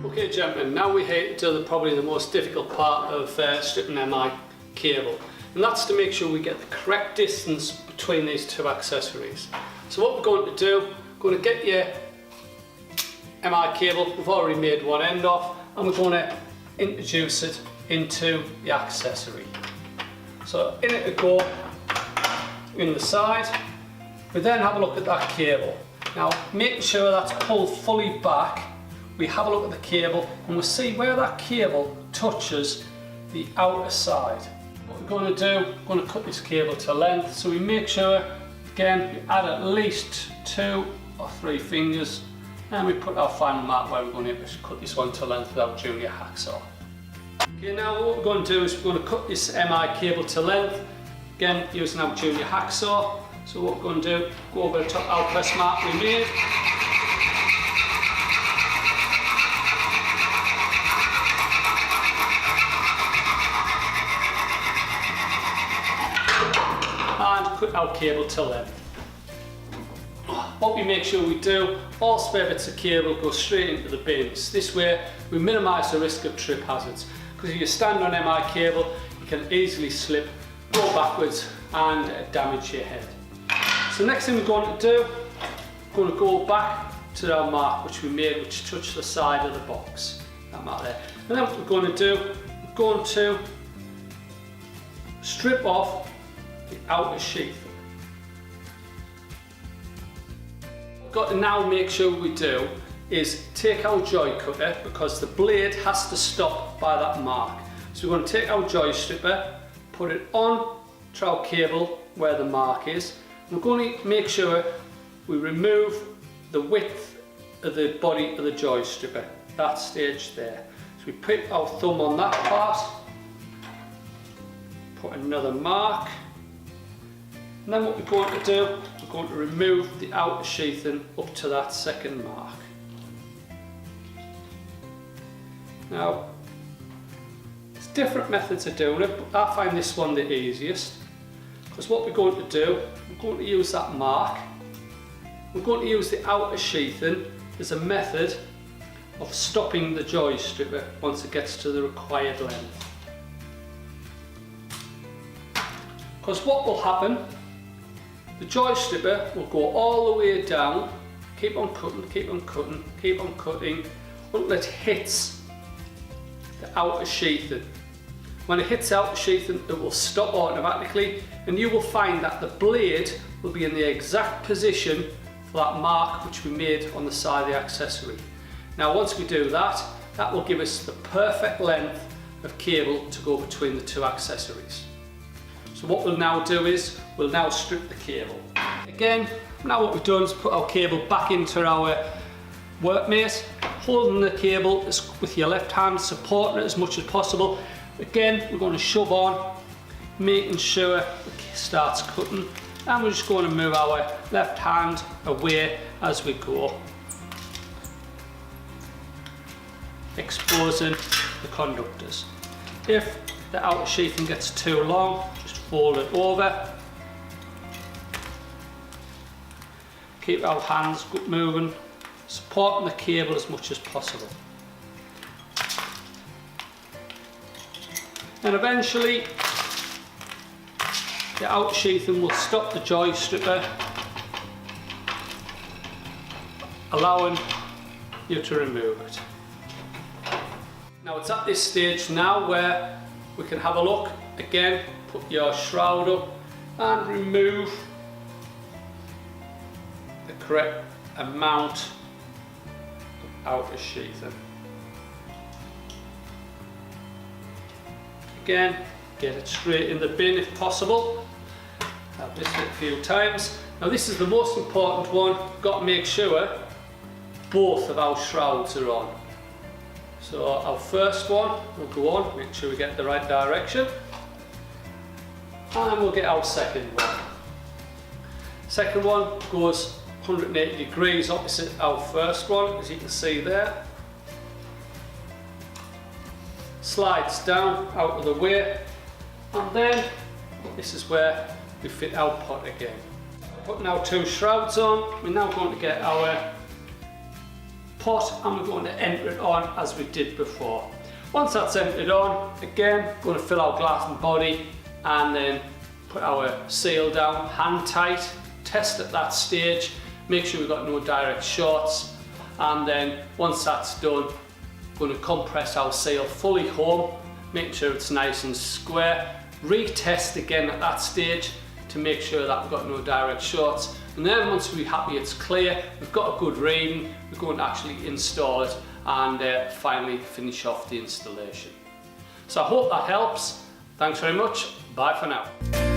Okay gentlemen, now we hit to probably the most difficult part of stripping MI cable, and that's to make sure we get the correct distance between these two accessories. So what we're going to do, we're going to get your MI cable, we've already made one end off, and we're going to introduce it into the accessory. So in it to go in the side, we then have a look at that cable. Now making sure that's pulled fully back, we have a look at the cable and we'll see where that cable touches the outer side. What we're going to do, we're going to cut this cable to length, so we make sure, again, we add at least 2 or 3 fingers, and we put our final mark where we're going to cut this one to length with our junior hacksaw. Okay, now what we're going to do is we're going to cut this MI cable to length, again using our junior hacksaw. So what we're going to do, go over the top our press mark we made. And cut our cable to length. What we make sure we do, all spare bits of cable go straight into the bins. This way we minimise the risk of trip hazards, because if you stand on MI cable you can easily slip, go backwards and damage your head. So next thing we're going to do, we're going to go back to our mark which we made, which touched the side of the box. That mark there. And then what we're going to do, we're going to strip off the outer sheath. What we've got to now make sure we do is take our joy cutter, because the blade has to stop by that mark. So we're going to take our joy stripper, put it on to our cable where the mark is. We're going to make sure we remove the width of the body of the joy stripper, that stage there. So we put our thumb on that part, put another mark, and then what we're going to do, we're going to remove the outer sheathing up to that second mark. Now, there's different methods of doing it, but I find this one the easiest, because what we're going to do, we're going to use that mark, we're going to use the outer sheathing as a method of stopping the joy stripper once it gets to the required length. Because what will happen, the joy stripper will go all the way down, keep on cutting, keep on cutting, keep on cutting, until it hits the outer sheathing. When it hits the outer sheathing, it will stop automatically, and you will find that the blade will be in the exact position for that mark which we made on the side of the accessory. Now once we do that, that will give us the perfect length of cable to go between the two accessories. So what we'll now do is, we'll now strip the cable. Again, now what we've done is put our cable back into our workmate, holding the cable with your left hand, supporting it as much as possible. Again, we're going to shove on, making sure it starts cutting, and we're just going to move our left hand away as we go, exposing the conductors. If the outer sheathing gets too long, just fold it over. Keep our hands moving, supporting the cable as much as possible. And eventually, the outer sheathing will stop the joy stripper, allowing you to remove it. Now it's at this stage now where we can have a look. Again, put your shroud up and remove the correct amount of outer sheathing. Again, get it straight in the bin if possible. I've missed it a few times. Now this is the most important one. We've got to make sure both of our shrouds are on. So our first one will go on, make sure we get the right direction. And we'll get our second one. Second one goes 180 degrees opposite our first one, as you can see there. slides down out of the way, and then this is where we fit our pot again. Putting our 2 shrouds on, we're now going to get our pot and we're going to enter it on as we did before. Once that's entered on, again, going to fill our glass and body and then put our seal down, hand tight, test at that stage, make sure we've got no direct shorts, and then once that's done, going to compress our seal fully home, making sure it's nice and square, retest again at that stage to make sure that we've got no direct shorts, and then once we're happy it's clear, we've got a good reading, we're going to actually install it and finally finish off the installation. So I hope that helps. Thanks very much. Bye for now.